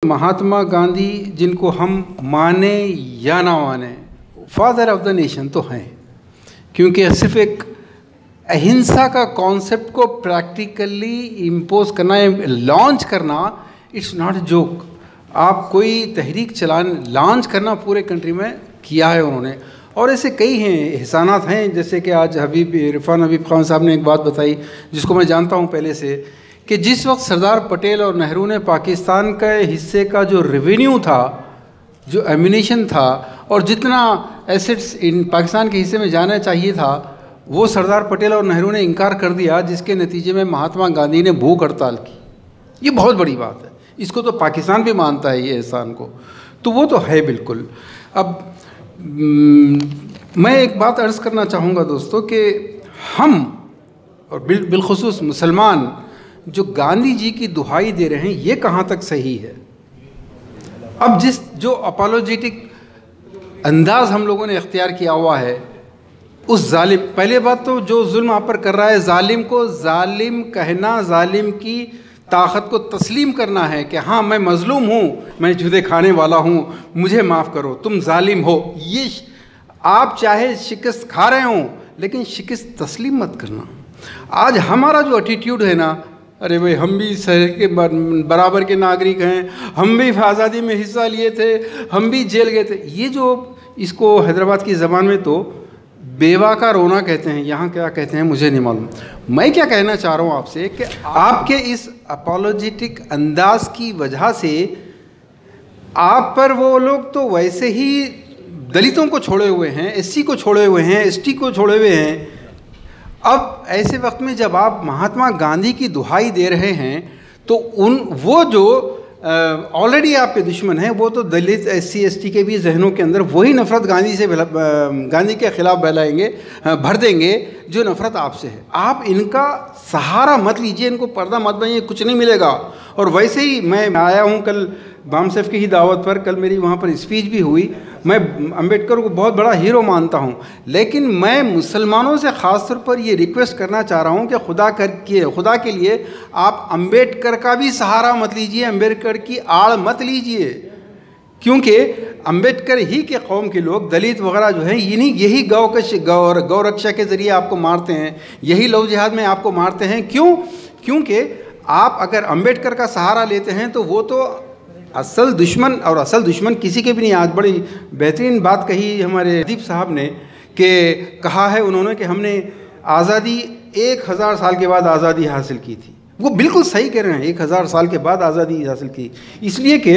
महात्मा गांधी, जिनको हम माने या ना माने, फादर ऑफ द नेशन तो हैं, क्योंकि सिर्फ एक अहिंसा का कॉन्सेप्ट को प्रैक्टिकली इम्पोज करना, लॉन्च करना, इट्स नॉट अ जोक। आप कोई तहरीक लॉन्च करना पूरे कंट्री में किया है उन्होंने, और ऐसे कई हैं, एहसानात हैं। जैसे कि आज इरफान हबीब खान साहब ने एक बात बताई जिसको मैं जानता हूँ पहले से, कि जिस वक्त सरदार पटेल और नेहरू ने पाकिस्तान के हिस्से का जो रेवेन्यू था, जो एम्यूनिशन था और जितना एसेट्स इन पाकिस्तान के हिस्से में जाना चाहिए था, वो सरदार पटेल और नेहरू ने इनकार कर दिया, जिसके नतीजे में महात्मा गांधी ने भूख हड़ताल की। ये बहुत बड़ी बात है, इसको तो पाकिस्तान भी मानता है ये एहसान को, तो वो तो है बिल्कुल। अब मैं एक बात अर्ज़ करना चाहूँगा दोस्तों कि हम और बिलखुसूस मुसलमान जो गांधी जी की दुहाई दे रहे हैं, ये कहाँ तक सही है। अब जो अपोलोजेटिक अंदाज़ हम लोगों ने इख्तियार किया हुआ है, उस जालिम, पहले बात तो जो जुल्म आप पर कर रहा है, जालिम को जालिम कहना, जालिम की ताकत को तस्लीम करना है कि हाँ मैं मज़लूम हूँ, मैं जुदे खाने वाला हूँ, मुझे माफ़ करो, तुम जालिम हो। ये आप चाहे शिकस्त खा रहे हों, लेकिन शिकस्त तस्लीम मत करना। आज हमारा जो एटीट्यूड है ना, अरे भाई हम भी शहर के बराबर के नागरिक हैं, हम भी आज़ादी में हिस्सा लिए थे, हम भी जेल गए थे, ये जो इसको हैदराबाद की ज़बान में तो बेवा का रोना कहते हैं, यहाँ क्या कहते हैं मुझे नहीं मालूम। मैं क्या कहना चाह रहा हूँ आपसे कि आपके इस अपोलोजेटिक अंदाज की वजह से आप पर वो लोग तो वैसे ही दलितों को छोड़े हुए हैं, एससी को छोड़े हुए हैं, एसटी को छोड़े हुए हैं। अब ऐसे वक्त में जब आप महात्मा गांधी की दुहाई दे रहे हैं, तो वो जो ऑलरेडी आपके दुश्मन हैं, वो तो दलित, एससी, एसटी के भी जहनों के अंदर वही नफ़रत गांधी के ख़िलाफ़ बहलाएंगे, भर देंगे जो नफ़रत आपसे है। आप इनका सहारा मत लीजिए, इनको पर्दा मत बनिए, कुछ नहीं मिलेगा। और वैसे ही मैं आया हूँ कल बामसेफ की ही दावत पर, कल मेरी वहाँ पर स्पीच भी हुई। मैं अंबेडकर को बहुत बड़ा हीरो मानता हूँ, लेकिन मैं मुसलमानों से ख़ास तौर पर ये रिक्वेस्ट करना चाह रहा हूँ कि खुदा के लिए आप अंबेडकर का भी सहारा मत लीजिए, अंबेडकर की आड़ मत लीजिए, क्योंकि अंबेडकर ही के कौम के लोग, दलित वगैरह जो हैं, यही गौ रक्षा के ज़रिए आपको मारते हैं, यही लव जिहाद में आपको मारते हैं। क्यों? क्योंकि आप अगर अंबेडकर का सहारा लेते हैं तो वो तो असल दुश्मन, और असल दुश्मन किसी के भी नहीं। आज बड़ी बेहतरीन बात कही हमारे अदीब साहब ने, कि कहा है उन्होंने कि हमने आज़ादी 1000 साल के बाद आज़ादी हासिल की थी। वो बिल्कुल सही कह रहे हैं, 1000 साल के बाद आज़ादी हासिल की, इसलिए कि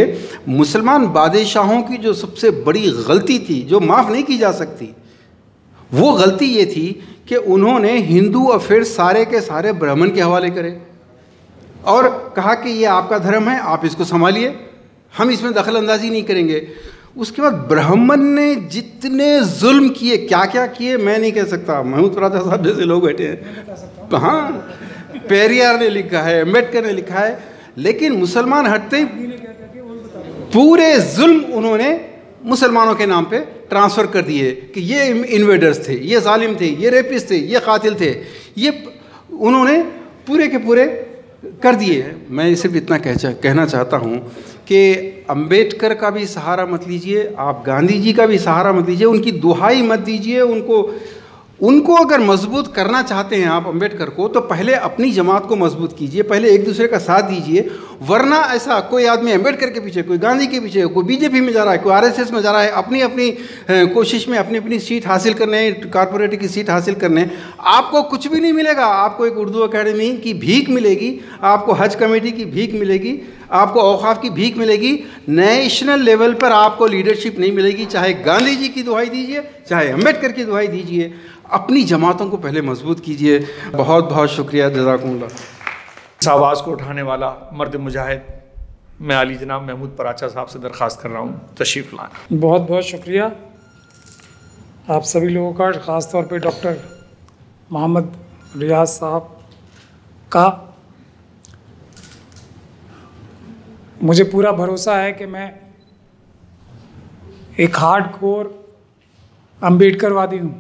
मुसलमान बादशाहों की जो सबसे बड़ी गलती थी, जो माफ़ नहीं की जा सकती, वो गलती ये थी कि उन्होंने हिंदू अफेयर सारे के सारे ब्राह्मण के हवाले करे और कहा कि ये आपका धर्म है, आप इसको संभालिए, हम इसमें दखल अंदाजी नहीं करेंगे। उसके बाद ब्राह्मण ने जितने जुल्म किए, क्या क्या किए मैं नहीं कह सकता, महमूद पराचा साहब जैसे लोग बैठे हैं, हाँ, पेरियार ने लिखा है, अम्बेडकर ने लिखा है, लेकिन मुसलमान हटते ही पूरे जुल्म उन्होंने मुसलमानों के नाम पे ट्रांसफ़र कर दिए कि ये इन्वेडर्स थे, ये जालिम थे, ये रेपिस्ट थे, ये कातिल थे, ये उन्होंने पूरे के पूरे कर दिए। मैं सिर्फ इतना कहना चाहता हूँ कि अंबेडकर का भी सहारा मत लीजिए, आप गांधी जी का भी सहारा मत लीजिए, उनकी दुहाई मत दीजिए। उनको अगर मजबूत करना चाहते हैं आप अंबेडकर को, तो पहले अपनी जमात को मजबूत कीजिए, पहले एक दूसरे का साथ दीजिए। वरना ऐसा कोई आदमी अंबेडकर के पीछे, कोई गांधी के पीछे, कोई बीजेपी में जा रहा है, कोई आरएसएस में जा रहा है, अपनी अपनी कोशिश में अपनी अपनी सीट हासिल करने, कॉरपोरेट की सीट हासिल करने, आपको कुछ भी नहीं मिलेगा। आपको एक उर्दू अकेडमी की भीख मिलेगी, आपको हज कमेटी की भीख मिलेगी, आपको औकाफ की भीख मिलेगी, नेशनल लेवल पर आपको लीडरशिप नहीं मिलेगी। चाहे गांधी जी की दुहाई दीजिए, चाहे अंबेडकर की दुहाई दीजिए, अपनी जमातों को पहले मजबूत कीजिए। बहुत बहुत शुक्रिया, जज़ाकुमुल्लाह। इस आवाज़ को उठाने वाला मर्द मुजाहिद मैं आली जनाब महमूद पराचा साहब से दरख्वास्त कर रहा हूँ, तशरीफ़ लाएं। बहुत बहुत शुक्रिया आप सभी लोगों का, ख़ास तौर पे डॉक्टर मोहम्मद रियाज साहब का। मुझे पूरा भरोसा है कि मैं एक हार्डकोर अम्बेडकरवादी हूँ,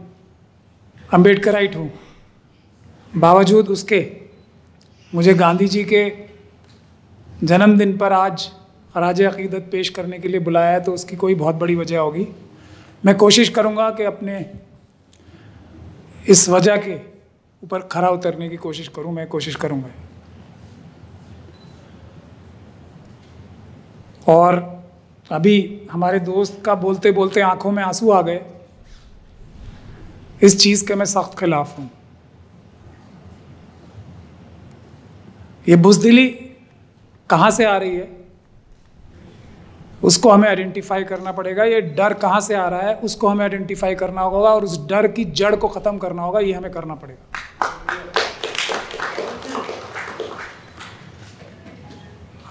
अम्बेडकराइट हूँ। बावजूद उसके मुझे गांधी जी के जन्मदिन पर आज खराज अक़ीदत पेश करने के लिए बुलाया है तो उसकी कोई बहुत बड़ी वजह होगी। मैं कोशिश करूँगा कि अपने इस वजह के ऊपर खरा उतरने की कोशिश करूँ, मैं कोशिश करूँगा। और अभी हमारे दोस्त का बोलते बोलते आंखों में आंसू आ गए, इस चीज़ के मैं सख्त खिलाफ हूँ। ये बुज़दिली कहाँ से आ रही है उसको हमें आइडेंटिफाई करना पड़ेगा। ये डर कहाँ से आ रहा है उसको हमें आइडेंटिफाई करना होगा और उस डर की जड़ को ख़त्म करना होगा, ये हमें करना पड़ेगा।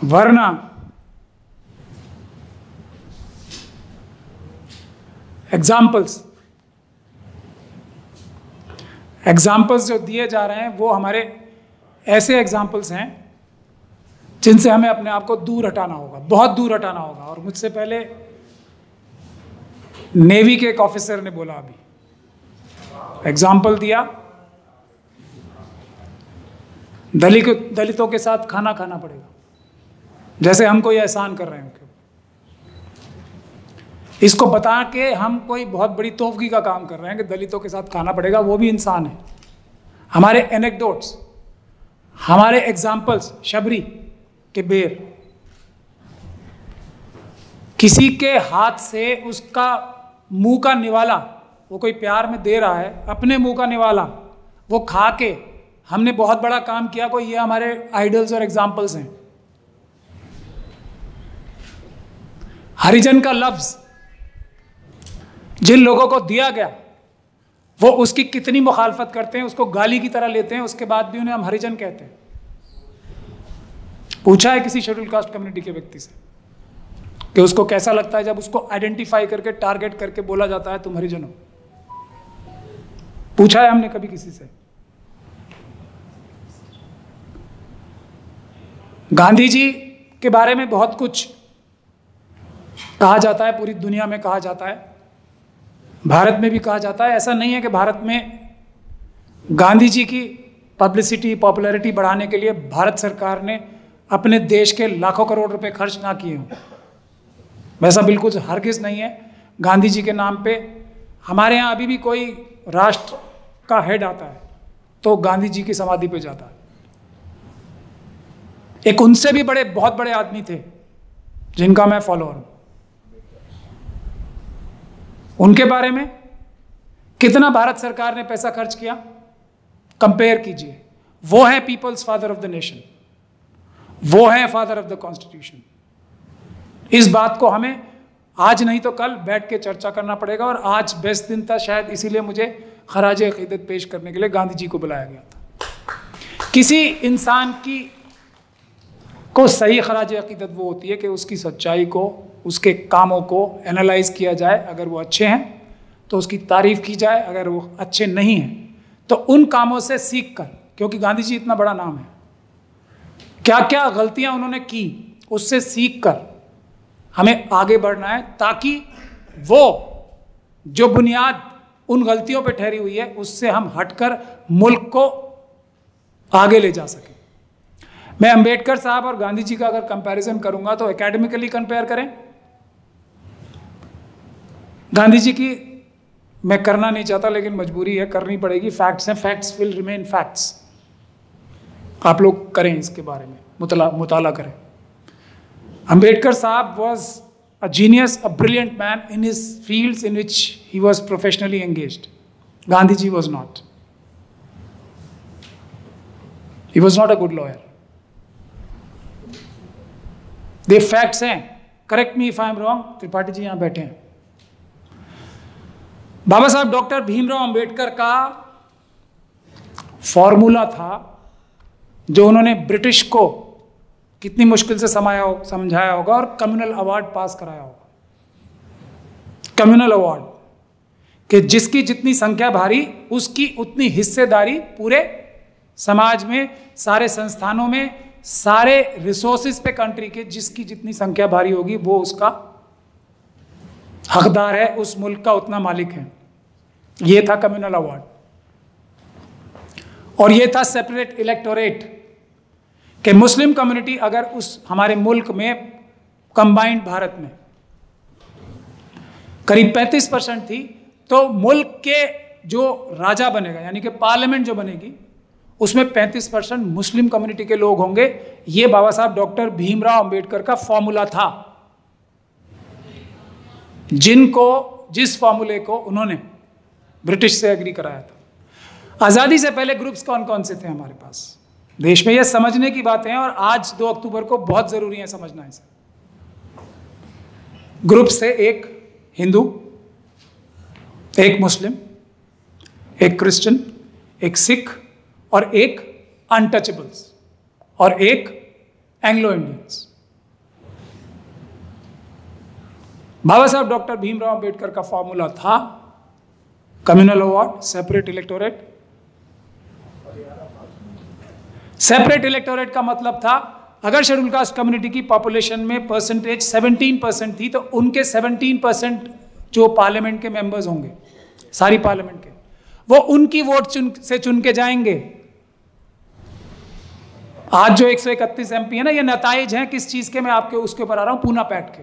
वरना एग्जाम्पल्स जो दिए जा रहे हैं वो हमारे ऐसे एग्जाम्पल्स हैं जिनसे हमें अपने आप को दूर हटाना होगा, बहुत दूर हटाना होगा। और मुझसे पहले नेवी के एक ऑफिसर ने बोला, अभी एग्जाम्पल दिया, दलितों के साथ खाना खाना पड़ेगा, जैसे हम कोई एहसान कर रहे हैं उनके। इसको बता के हम कोई बहुत बड़ी तोहफगी का काम कर रहे हैं कि दलितों के साथ खाना पड़ेगा, वो भी इंसान है। हमारे एनेक्डोट्स, हमारे एग्जाम्पल्स, शबरी के बेर, किसी के हाथ से उसका मुंह का निवाला, वो कोई प्यार में दे रहा है, अपने मुंह का निवाला वो खा के हमने बहुत बड़ा काम किया कोई, ये हमारे आइडल्स और एग्जाम्पल्स हैं। हरिजन का लफ्ज जिन लोगों को दिया गया वो उसकी कितनी मुखालफत करते हैं, उसको गाली की तरह लेते हैं, उसके बाद भी उन्हें हम हरिजन कहते हैं। पूछा है किसी शेड्यूल कास्ट कम्युनिटी के व्यक्ति से कि उसको कैसा लगता है जब उसको आइडेंटिफाई करके टारगेट करके बोला जाता है तुम हरिजन हो? पूछा है हमने कभी किसी से? गांधी जी के बारे में बहुत कुछ कहा जाता है, पूरी दुनिया में कहा जाता है, भारत में भी कहा जाता है। ऐसा नहीं है कि भारत में गांधी जी की पब्लिसिटी, पॉपुलैरिटी बढ़ाने के लिए भारत सरकार ने अपने देश के लाखों करोड़ रुपए खर्च ना किए हों, वैसा बिल्कुल हरगिज़ नहीं है। गांधी जी के नाम पे हमारे यहाँ अभी भी कोई राष्ट्र का हेड आता है तो गांधी जी की समाधि पे जाता है। एक उनसे भी बड़े, बहुत बड़े आदमी थे जिनका मैं फॉलोअर हूं, उनके बारे में कितना भारत सरकार ने पैसा खर्च किया, कंपेयर कीजिए। वो है people's father of the nation, वो है फादर ऑफ द कॉन्स्टिट्यूशन। इस बात को हमें आज नहीं तो कल बैठ के चर्चा करना पड़ेगा। और आज बेस्ट दिन था शायद, इसीलिए मुझे खराज अक़ीदत पेश करने के लिए गांधी जी को बुलाया गया था। किसी इंसान को सही खराज अक़ीदत वो होती है कि उसकी सच्चाई को, उसके कामों को एनालाइज किया जाए, अगर वो अच्छे हैं तो उसकी तारीफ़ की जाए, अगर वो अच्छे नहीं हैं तो उन कामों से सीख कर, क्योंकि गांधी जी इतना बड़ा नाम है, क्या क्या गलतियां उन्होंने की उससे सीख कर हमें आगे बढ़ना है, ताकि वो जो बुनियाद उन गलतियों पर ठहरी हुई है उससे हम हटकर मुल्क को आगे ले जा सकें। मैं अंबेडकर साहब और गांधी जी का अगर कंपैरिजन करूंगा तो एकेडमिकली कंपेयर करें। गांधी जी की मैं करना नहीं चाहता लेकिन मजबूरी है, करनी पड़ेगी। फैक्ट्स हैं, फैक्ट्स विल रिमेन फैक्ट्स। आप लोग करें, इसके बारे में मुताला करें। अंबेडकर साहब was a genius, a brilliant man in his fields in which he was professionally engaged. Gandhi ji was not. He was not a good lawyer. The facts हैं, correct me if I am wrong. Tripathi ji यहां बैठे हैं। बाबा साहब doctor Bhimrao Ambedkar का formula था जो उन्होंने British को कितनी मुश्किल से समझाया होगा और कम्युनल अवार्ड पास कराया होगा। कम्युनल अवार्ड कि जिसकी जितनी संख्या भारी उसकी उतनी हिस्सेदारी पूरे समाज में, सारे संस्थानों में, सारे रिसोर्सेज पे कंट्री के जिसकी जितनी संख्या भारी होगी वो उसका हकदार है, उस मुल्क का उतना मालिक है। ये था कम्युनल अवार्ड। और ये था सेपरेट इलेक्टोरेट कि मुस्लिम कम्युनिटी अगर उस हमारे मुल्क में कंबाइंड भारत में करीब 35% थी, तो मुल्क के जो राजा बनेगा यानी कि पार्लियामेंट जो बनेगी उसमें 35% मुस्लिम कम्युनिटी के लोग होंगे। ये बाबा साहब डॉक्टर भीमराव अंबेडकर का फॉर्मूला था, जिस फॉर्मूले को उन्होंने ब्रिटिश से एग्री कराया था। आज़ादी से पहले ग्रुप्स कौन कौन से थे हमारे पास देश में, ये समझने की बातें हैं और आज 2 अक्टूबर को बहुत ज़रूरी है समझना इसे। ग्रुप्स थे, एक हिंदू, एक मुस्लिम, एक क्रिश्चियन, एक सिख और एक अनटचेबल्स और एक एंग्लो इंडियंस। बाबा साहब डॉक्टर भीमराव अंबेडकर का फॉर्मूला था communal award, separate electorate. Separate electorate का मतलब था अगर शेड्यूल कास्ट कम्युनिटी की पॉपुलेशन में परसेंटेज 17% थी तो उनके 17% जो पार्लियामेंट के मेंबर्स होंगे, सारी पार्लियामेंट के, वो उनकी वोट से चुन के जाएंगे। आज जो 131 एमपी है ना, ये नताइज हैं किस चीज के, मैं आपके उसके ऊपर आ रहा हूं, पूना पैक्ट के।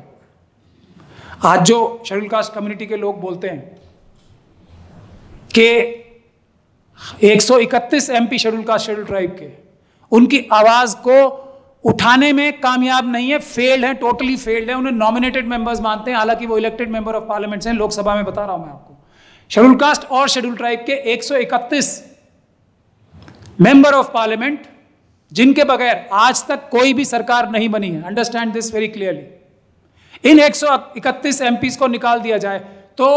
आज जो शेड्यूल कास्ट कम्युनिटी के लोग बोलते हैं कि 131 MP schedule caste schedule tribe के, उनकी आवाज को उठाने में कामयाब नहीं है, फेल्ड है, टोटली फेल्ड है। उन्हें नॉमिनेटेड मेंबर्स मानते हैं, हालांकि वो इलेक्टेड मेंबर ऑफ पार्लियामेंट हैं। लोकसभा में बता रहा हूं मैं आपको, शेड्यूल कास्ट और शेड्यूल ट्राइब के 131 मेंबर ऑफ पार्लियामेंट, जिनके बगैर आज तक कोई भी सरकार नहीं बनी है। Understand this very clearly. In 131 MPs को निकाल दिया जाए तो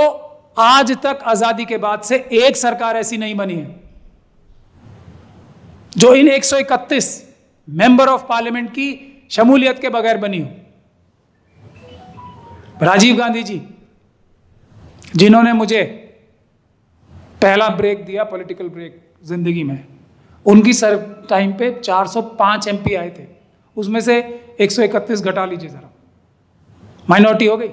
आज तक आजादी के बाद से एक सरकार ऐसी नहीं बनी है जो इन 131 मेंबर ऑफ पार्लियामेंट की शमूलियत के बगैर बनी हो। राजीव गांधी जी, जिन्होंने मुझे पहला ब्रेक दिया, पॉलिटिकल ब्रेक जिंदगी में, उनकी सर टाइम पे 405 एमपी आए थे, उसमें से 131 घटा लीजिए जरा, माइनॉरिटी हो गई।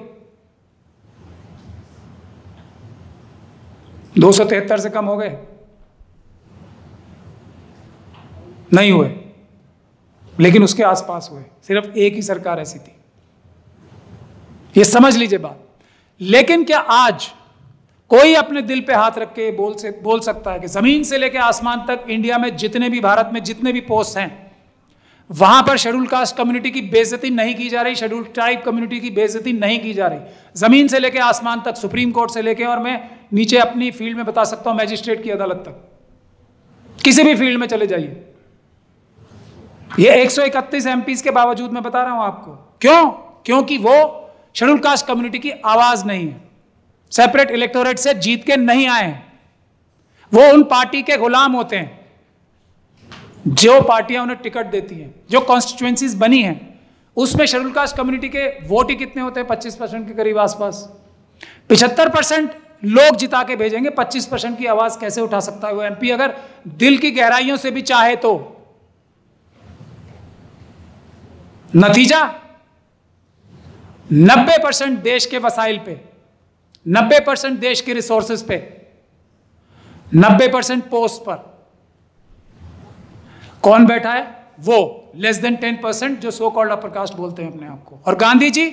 273 से कम हो गए? नहीं हुए, लेकिन उसके आसपास हुए। सिर्फ एक ही सरकार ऐसी थी, ये समझ लीजिए बात। लेकिन क्या आज कोई अपने दिल पे हाथ रख के बोल सकता है कि जमीन से लेकर आसमान तक इंडिया में जितने भी, भारत में जितने भी पोस्ट हैं, वहां पर शेड्यूल कास्ट कम्युनिटी की बेइज्जती नहीं की जा रही, शेड्यूल ट्राइब कम्युनिटी की बेइज्जती नहीं की जा रही? जमीन से लेकर आसमान तक, सुप्रीम कोर्ट से लेकर, और मैं नीचे अपनी फील्ड में बता सकता हूं मैजिस्ट्रेट की अदालत तक, किसी भी फील्ड में चले जाइए। ये 131 एमपीज के बावजूद मैं बता रहा हूं आपको, क्यों? क्योंकि वो शेड्यूल कास्ट कम्युनिटी की आवाज नहीं है, सेपरेट इलेक्टोरेट से जीत के नहीं आए हैं। वो उन पार्टी के गुलाम होते हैं जो पार्टियां उन्हें टिकट देती हैं। जो कॉन्स्टिट्यूएंसीज बनी हैं उसमें शेड्यूल कास्ट कम्युनिटी के वोट ही कितने होते हैं? 25% के करीब आसपास। 75% लोग जिता के भेजेंगे, 25% की आवाज कैसे उठा सकता है वो एमपी, अगर दिल की गहराइयों से भी चाहे तो? नतीजा 90% देश के वसाइल पे, 90% देश के रिसोर्सेज पे, 90% पोस्ट पर कौन बैठा है? वो लेस देन 10% जो सो कॉल्ड अपर कास्ट बोलते हैं अपने आप को। और गांधी जी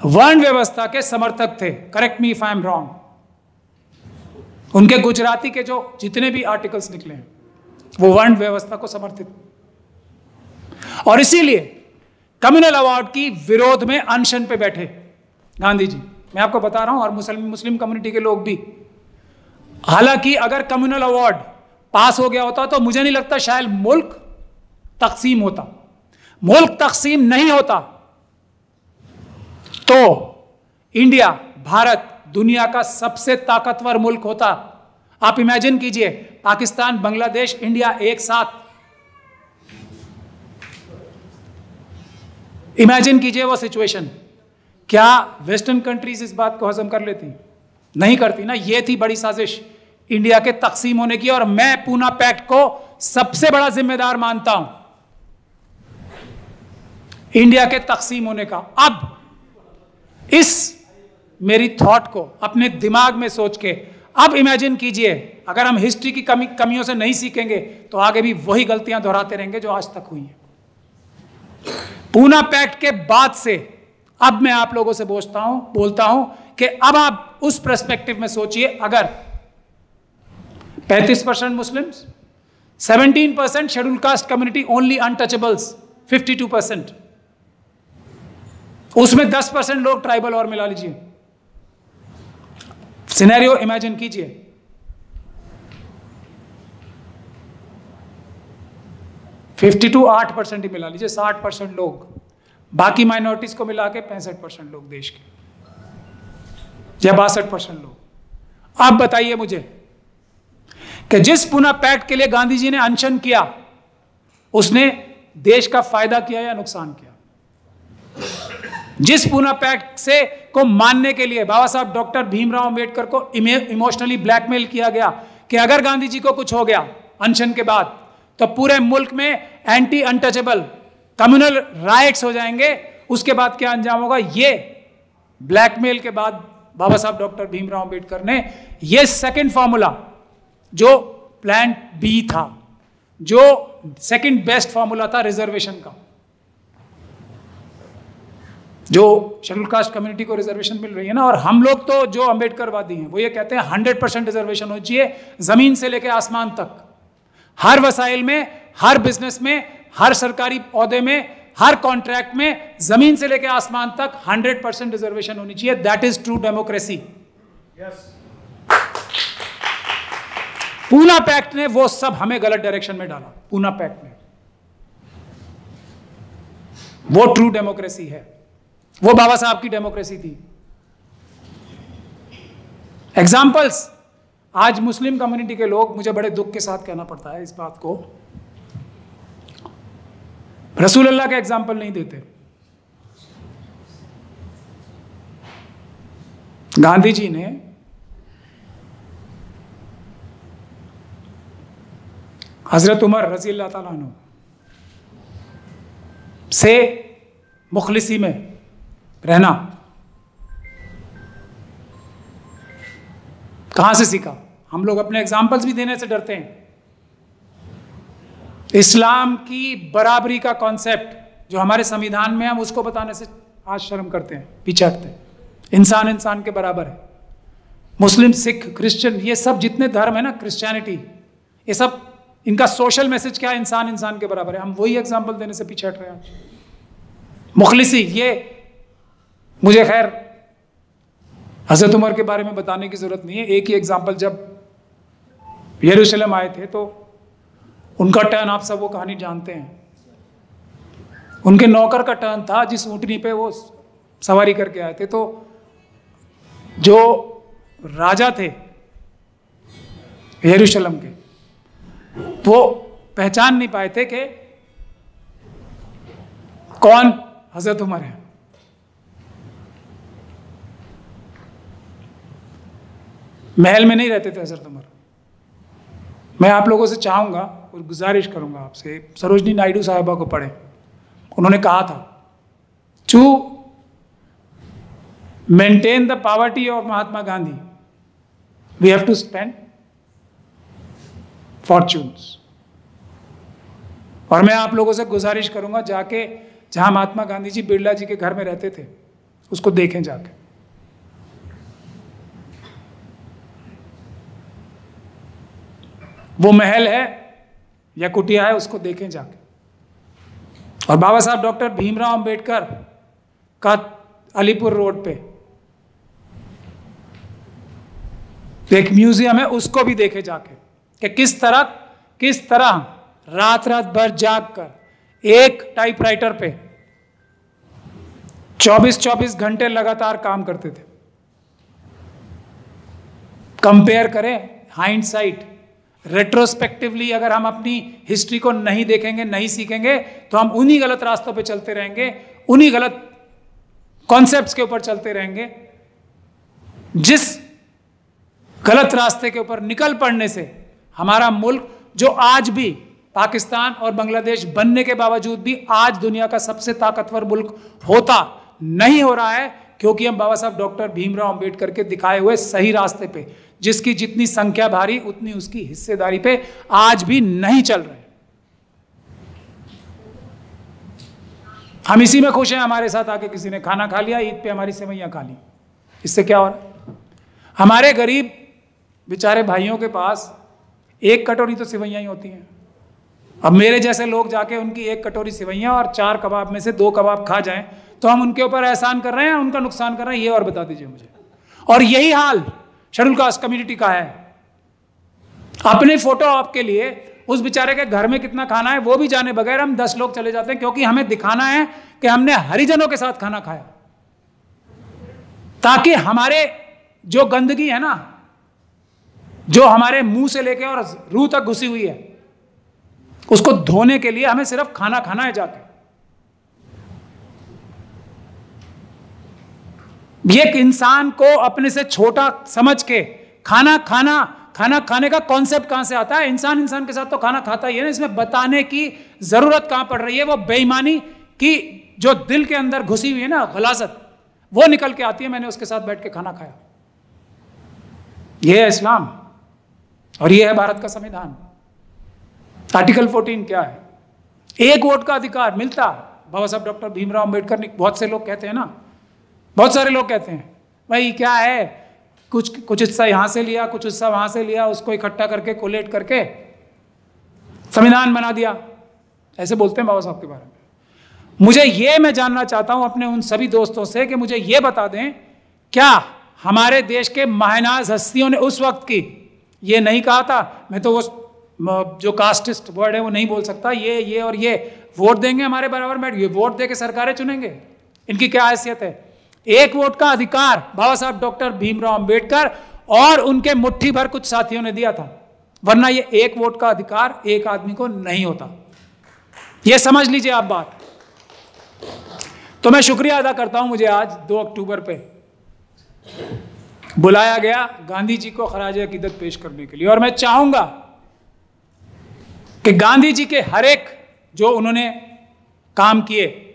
वर्ण व्यवस्था के समर्थक थे, correct me if I am wrong. उनके गुजराती के जो जितने भी आर्टिकल्स निकले हैं वो वर्ण व्यवस्था को समर्थित, और इसीलिए कम्युनल अवार्ड की विरोध में अनशन पे बैठे गांधी जी, मैं आपको बता रहा हूं, और मुस्लिम कम्युनिटी के लोग भी। हालांकि अगर कम्युनल अवार्ड पास हो गया होता तो मुझे नहीं लगता शायद मुल्क तकसीम होता। मुल्क तकसीम नहीं होता तो इंडिया, भारत दुनिया का सबसे ताकतवर मुल्क होता। आप इमेजिन कीजिए, पाकिस्तान, बांग्लादेश, इंडिया एक साथ, इमेजिन कीजिए वो सिचुएशन। क्या वेस्टर्न कंट्रीज इस बात को हजम कर लेती? नहीं करती ना। ये थी बड़ी साजिश इंडिया के तकसीम होने की, और मैं पूना पैक्ट को सबसे बड़ा जिम्मेदार मानता हूं इंडिया के तकसीम होने का। अब इस मेरी थॉट को अपने दिमाग में सोच के अब इमेजिन कीजिए, अगर हम हिस्ट्री की कमियों से नहीं सीखेंगे तो आगे भी वही गलतियां दोहराते रहेंगे जो आज तक हुई हैं। पूना पैक्ट के बाद से अब मैं आप लोगों से बोलता हूं कि अब आप उस पर्सपेक्टिव में सोचिए, अगर 35% Muslims, 17% schedule caste community only untouchables 52%, उसमें 10% लोग ट्राइबल और मिला लीजिए, सिनेरियो इमेजिन कीजिए। 52 8% ही मिला लीजिए, 60% लोग, बाकी माइनॉरिटीज को मिला के 65% लोग देश के, या 62% लोग। अब बताइए मुझे कि जिस पूना पैक्ट के लिए गांधी जी ने अनशन किया, उसने देश का फायदा किया या नुकसान किया? जिस पूना पैक्ट से को मानने के लिए बाबा साहब डॉक्टर भीमराव अंबेडकर को इमोशनली ब्लैकमेल किया गया कि अगर गांधी जी को कुछ हो गया अनशन के बाद तो पूरे मुल्क में एंटी अनटचेबल कम्युनल राइट्स हो जाएंगे, उसके बाद क्या अंजाम होगा? ये ब्लैकमेल के बाद बाबा साहब डॉक्टर भीमराव अंबेडकर ने ये सेकंड फॉर्मूला, जो प्लान बी था, जो सेकंड बेस्ट फॉर्मूला था रिजर्वेशन का, जो शेड्यूल कास्ट कम्युनिटी को रिजर्वेशन मिल रही है ना, और हम लोग तो जो अंबेडकरवादी हैं वो ये कहते हैं 100% रिजर्वेशन होनी चाहिए, जमीन से लेकर आसमान तक, हर वसाइल में, हर बिजनेस में, हर सरकारी ओहदे में, हर कॉन्ट्रैक्ट में, जमीन से लेकर आसमान तक 100% रिजर्वेशन होनी चाहिए। That is true democracy. Poona pact ने वो सब हमें गलत डायरेक्शन में डाला। पूना पैक्ट ने, वो ट्रू डेमोक्रेसी है, वो बाबा साहब की डेमोक्रेसी थी। एग्जाम्पल्स, आज मुस्लिम कम्युनिटी के लोग, मुझे बड़े दुख के साथ कहना पड़ता है इस बात को, रसूल अल्लाह का एग्जाम्पल नहीं देते। गांधी जी ने हजरत उमर रजी अल्लाह ताला अन्हु से मुखलिसी में रहना कहां से सीखा? हम लोग अपने एग्जाम्पल्स भी देने से डरते हैं। इस्लाम की बराबरी का कॉन्सेप्ट जो हमारे संविधान में, हम उसको बताने से आज शर्म करते हैं, पीछे हटते हैं। इंसान इंसान के बराबर है। मुस्लिम, सिख, क्रिश्चियन, ये सब जितने धर्म है ना, क्रिश्चियनिटी, ये सब, इनका सोशल मैसेज क्या है? इंसान इंसान के बराबर है। हम वही एग्जाम्पल देने से पीछे हट रहे हैं। मुखलिसी, ये मुझे खैर हजरत उमर के बारे में बताने की जरूरत नहीं है। एक ही एग्जाम्पल, जब यरूशलेम आए थे तो उनका टर्न, आप सब वो कहानी जानते हैं। उनके नौकर का टर्न था, जिस ऊंटनी पे वो सवारी करके आए थे, तो जो राजा थे यरूशलेम के, वो पहचान नहीं पाए थे कि कौन हजरत उमर है। महल में नहीं रहते थे हजरत उमर। मैं आप लोगों से चाहूंगा और गुजारिश करूंगा आपसे, सरोजनी नायडू साहिबा को पढ़ें। उन्होंने कहा था, to maintain the poverty of Mahatma Gandhi we have to spend fortunes. और मैं आप लोगों से गुजारिश करूंगा, जाके जहां महात्मा गांधी जी बिरला जी के घर में रहते थे, उसको देखें जाके। वो महल है या कुटिया है, उसको देखें जाके। और बाबा साहब डॉक्टर भीमराव अंबेडकर का अलीपुर रोड पे एक म्यूजियम है, उसको भी देखे जाके कि किस तरह रात रात भर जाग कर एक टाइपराइटर पे 24-24 घंटे लगातार काम करते थे। कंपेयर करें, हाइंडसाइट, रेट्रोस्पेक्टिवली अगर हम अपनी हिस्ट्री को नहीं देखेंगे, नहीं सीखेंगे, तो हम उन्हीं गलत रास्तों पे चलते रहेंगे, उन्हीं गलत कॉन्सेप्ट्स के ऊपर चलते रहेंगे, जिस गलत रास्ते के ऊपर निकल पड़ने से हमारा मुल्क, जो आज भी पाकिस्तान और बांग्लादेश बनने के बावजूद भी आज दुनिया का सबसे ताकतवर मुल्क होता नहीं हो रहा है, क्योंकि हम बाबा साहब डॉक्टर भीमराव अंबेडकर के दिखाए हुए सही रास्ते पे, जिसकी जितनी संख्या भारी उतनी उसकी हिस्सेदारी पे आज भी नहीं चल रहे। हम इसी में खुश हैं, हमारे साथ आके किसी ने खाना खा लिया, ईद पे हमारी सेवैयाँ खा ली, इससे क्या हो रहा है? हमारे गरीब बेचारे भाइयों के पास एक कटोरी तो सेवैयाँ ही होती हैं। अब मेरे जैसे लोग जाके उनकी एक कटोरी सेवैयाँ और 4 कबाब में से 2 कबाब खा जाएं तो हम उनके ऊपर एहसान कर रहे हैं, उनका नुकसान कर रहे हैं, ये और बता दीजिए मुझे। और यही हाल शेड्यूल कास्ट कम्युनिटी का है। अपने फोटो आपके लिए उस बेचारे के घर में कितना खाना है वो भी जाने बगैर हम 10 लोग चले जाते हैं, क्योंकि हमें दिखाना है कि हमने हरिजनों के साथ खाना खाया, ताकि हमारे जो गंदगी है ना, जो हमारे मुंह से लेके और रूह तक घुसी हुई है, उसको धोने के लिए हमें सिर्फ खाना खाना है जाके। एक इंसान को अपने से छोटा समझ के खाना खाने का कॉन्सेप्ट कहां से आता है? इंसान के साथ तो खाना खाता ही है ना। इसमें बताने की जरूरत कहां पड़ रही है? वो बेईमानी की जो दिल के अंदर घुसी हुई है ना, गलाजत, वो निकल के आती है, मैंने उसके साथ बैठ के खाना खाया। यह है इस्लाम और यह है भारत का संविधान। आर्टिकल 14 क्या है? एक वोट का अधिकार मिलता। बाबा साहब डॉक्टर भीमराव अंबेडकर ने, बहुत से लोग कहते हैं ना, बहुत सारे लोग कहते हैं भाई क्या है, कुछ हिस्सा यहां से लिया, कुछ हिस्सा वहां से लिया, उसको इकट्ठा करके कोलेट करके संविधान बना दिया, ऐसे बोलते हैं बाबा साहब के बारे में। मुझे ये मैं जानना चाहता हूं अपने उन सभी दोस्तों से कि मुझे ये बता दें, क्या हमारे देश के माहनाज हस्तियों ने उस वक्त की ये नहीं कहा था? मैं तो वो जो कास्टिस्ट वर्ड है वो नहीं बोल सकता, ये और ये वोट देंगे हमारे बराबर बैठ, ये वोट दे के सरकारें चुनेंगे, इनकी क्या हैसियत है? एक वोट का अधिकार बाबा साहब डॉक्टर भीमराव अंबेडकर और उनके मुट्ठी भर कुछ साथियों ने दिया था, वरना ये एक वोट का अधिकार एक आदमी को नहीं होता। ये समझ लीजिए आप बात। तो मैं शुक्रिया अदा करता हूं, मुझे आज 2 अक्टूबर पे बुलाया गया गांधी जी को खराज अकीदत पेश करने के लिए, और मैं चाहूंगा कि गांधी जी के हर एक जो उन्होंने काम किए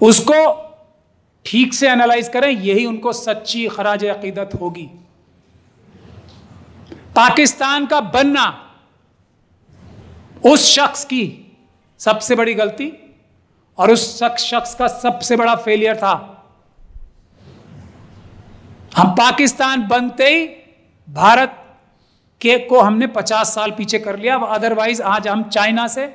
उसको ठीक से एनालाइज करें, यही उनको सच्ची खराज अकीदत होगी। पाकिस्तान का बनना उस शख्स की सबसे बड़ी गलती और उस शख्स का सबसे बड़ा फेलियर था। हम पाकिस्तान बनते ही भारत को हमने 50 साल पीछे कर लिया। अदरवाइज आज हम चाइना से,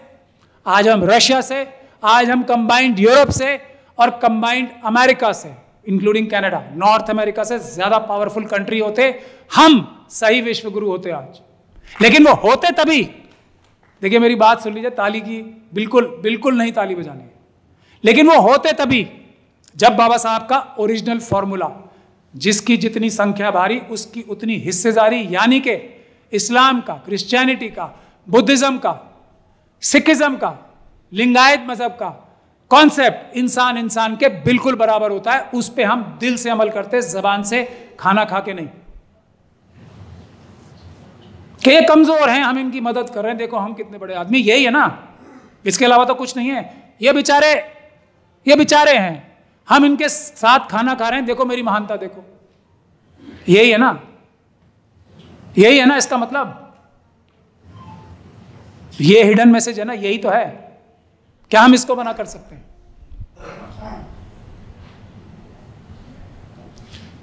आज हम रशिया से, आज हम कंबाइंड यूरोप से और कंबाइंड अमेरिका से, इंक्लूडिंग कनाडा, नॉर्थ अमेरिका से ज्यादा पावरफुल कंट्री होते, हम सही विश्व गुरु होते आज। लेकिन वो होते तभी, देखिए मेरी बात सुन लीजिए, ताली की बिल्कुल नहीं ताली बजानी, लेकिन वो होते तभी जब बाबा साहब का ओरिजिनल फॉर्मूला, जिसकी जितनी संख्या भारी उसकी उतनी हिस्सेदारी, यानी कि इस्लाम का, क्रिश्चियनिटी का, बुद्धिज्म का, सिखिज्म का, लिंगायत मजहब का कॉन्सेप्ट इंसान के बिल्कुल बराबर होता है, उस पे हम दिल से अमल करते, जबान से खाना खा के नहीं। कि ये कमजोर हैं, हम इनकी मदद कर रहे हैं, देखो हम कितने बड़े आदमी, यही है ना, इसके अलावा तो कुछ नहीं है। ये बेचारे हैं, हम इनके साथ खाना खा रहे हैं, देखो मेरी महानता देखो, यही है ना इसका मतलब। ये हिडन मैसेज है ना, यही तो है। क्या हम इसको बना कर सकते हैं?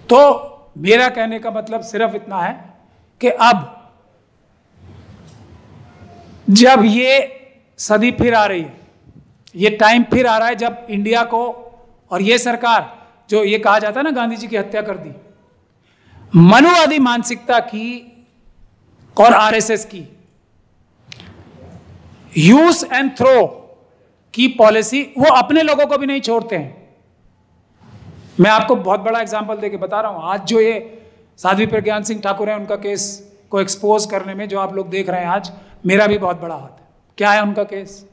तो मेरा कहने का मतलब सिर्फ इतना है कि अब जब ये सदी फिर आ रही है, ये टाइम फिर आ रहा है जब इंडिया को और ये सरकार, जो ये कहा जाता है ना गांधी जी की हत्या कर दी, मनुवादी मानसिकता की और आरएसएस की यूज एंड थ्रो की पॉलिसी, वो अपने लोगों को भी नहीं छोड़ते हैं। मैं आपको बहुत बड़ा एग्जांपल देके बता रहा हूं। आज जो ये साध्वी प्रज्ञान सिंह ठाकुर हैं, उनका केस को एक्सपोज करने में जो आप लोग देख रहे हैं आज, मेरा भी बहुत बड़ा हाथ है। क्या है उनका केस?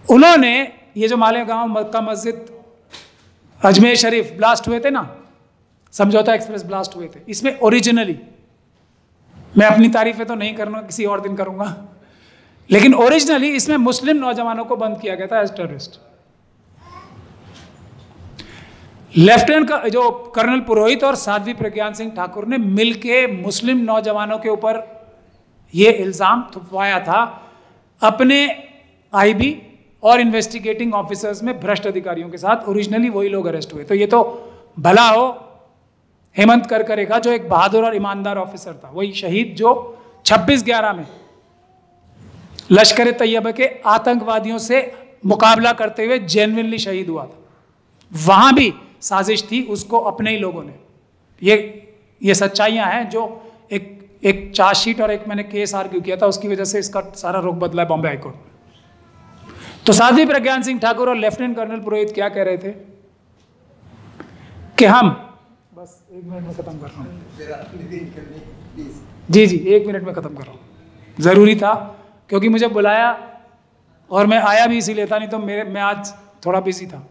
उन्होंने ये जो मालेगांव मक्का मस्जिद, अजमेर शरीफ ब्लास्ट हुए थे ना, समझौता एक्सप्रेस ब्लास्ट हुए थे, इसमें ओरिजिनली, मैं अपनी तारीफें तो नहीं करूंगा, किसी और दिन करूंगा, लेकिन ओरिजिनली इसमें मुस्लिम नौजवानों को बंद किया गया था एज टेररिस्ट। लेफ्टिनेंट का जो कर्नल पुरोहित और साध्वी प्रज्ञान सिंह ठाकुर ने मिलके मुस्लिम नौजवानों के ऊपर यह इल्जाम थुपवाया था, अपने आईबी और इन्वेस्टिगेटिंग ऑफिसर्स में भ्रष्ट अधिकारियों के साथ ओरिजिनली वही लोग अरेस्ट हुए। तो ये तो भला हो हेमंत करकरे का, जो एक बहादुर और ईमानदार ऑफिसर था, वही शहीद जो 26/11 में लश्कर तैयबा के आतंकवादियों से मुकाबला करते हुए जेन्युइनली शहीद हुआ था। वहां भी साजिश थी, उसको अपने ही लोगों ने। ये सच्चाइयां हैं जो एक चार्जशीट और एक मैंने केस आर्ग्यू किया था, उसकी वजह से इसका सारा रुख बदला है बॉम्बे हाईकोर्ट में। तो साध्वी प्रज्ञान सिंह ठाकुर और लेफ्टिनेंट कर्नल पुरोहित क्या कह रहे थे कि हम, बस 1 मिनट में खत्म कर रहा हूँ जी 1 मिनट में खत्म कर रहा हूँ, जरूरी था क्योंकि मुझे बुलाया और मैं आया भी इसीलिए था, नहीं तो मैं आज थोड़ा बिजी था।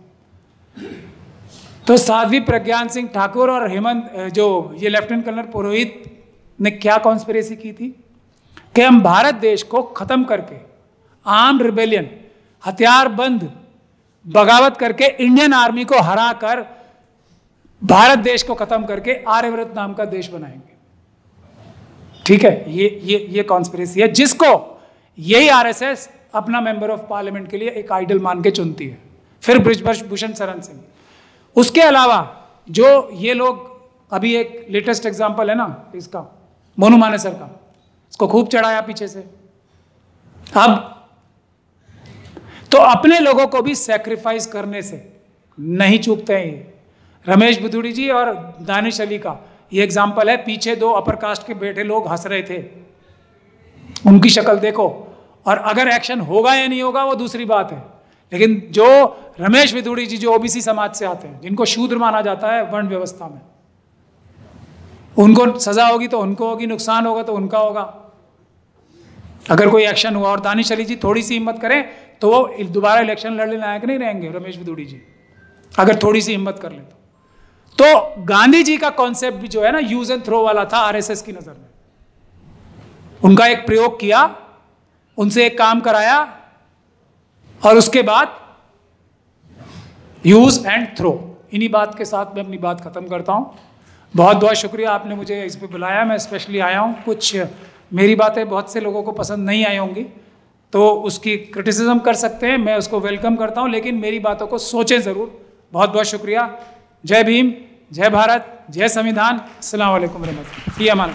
तो साध्वी प्रज्ञान सिंह ठाकुर और हेमंत, जो ये लेफ्टिनेंट कर्नल पुरोहित ने क्या कॉन्स्पिरेसी की थी कि हम भारत देश को खत्म करके, आर्म्ड रिबेलियन, हथियार बंद बगावत करके, इंडियन आर्मी को हरा कर भारत देश को खत्म करके आर्यव्रत नाम का देश बनाएंगे। ठीक है, ये कॉन्स्पिरेसी है जिसको यही आरएसएस अपना मेंबर ऑफ पार्लियामेंट के लिए एक आइडल मान के चुनती है। फिर बृजभूषण शरण सिंह। उसके अलावा जो ये लोग, अभी एक लेटेस्ट एग्जांपल है ना इसका, मोनू मानेसर का, इसको खूब चढ़ाया पीछे से। अब तो अपने लोगों को भी सैक्रिफाइस करने से नहीं चूकते हैं ये। रमेश भदौड़ी जी और दानिश अली का ये एग्जाम्पल है। पीछे 2 अपर कास्ट के बैठे लोग हंस रहे थे, उनकी शक्ल देखो, और अगर एक्शन होगा या नहीं होगा वो दूसरी बात है। लेकिन जो रमेश भदौड़ी जी, जो ओबीसी समाज से आते हैं, जिनको शूद्र माना जाता है वर्ण व्यवस्था में, उनको सजा होगी तो उनको होगी, नुकसान होगा तो उनका होगा अगर कोई एक्शन हुआ। और दानिश अली जी थोड़ी सी हिम्मत करें तो वो दोबारा इलेक्शन लड़ने लायक नहीं रहेंगे, रमेश भदौड़ी जी, अगर थोड़ी सी हिम्मत कर ले तो गांधी जी का कॉन्सेप्ट भी जो है ना, यूज एंड थ्रो वाला था आरएसएस की नजर में। उनका एक प्रयोग किया, उनसे एक काम कराया और उसके बाद यूज एंड थ्रो। इन्हीं बात के साथ मैं अपनी बात खत्म करता हूं। बहुत बहुत शुक्रिया, आपने मुझे इस पर बुलाया, मैं स्पेशली आया हूं। कुछ मेरी बातें बहुत से लोगों को पसंद नहीं आई होंगी तो उसकी क्रिटिसिज्म कर सकते हैं, मैं उसको वेलकम करता हूं, लेकिन मेरी बातों को सोचें ज़रूर। बहुत बहुत शुक्रिया। जय भीम, जय भारत, जय संविधान। अस्सलाम वालेकुम रहमतुल्लाह। फी अमान।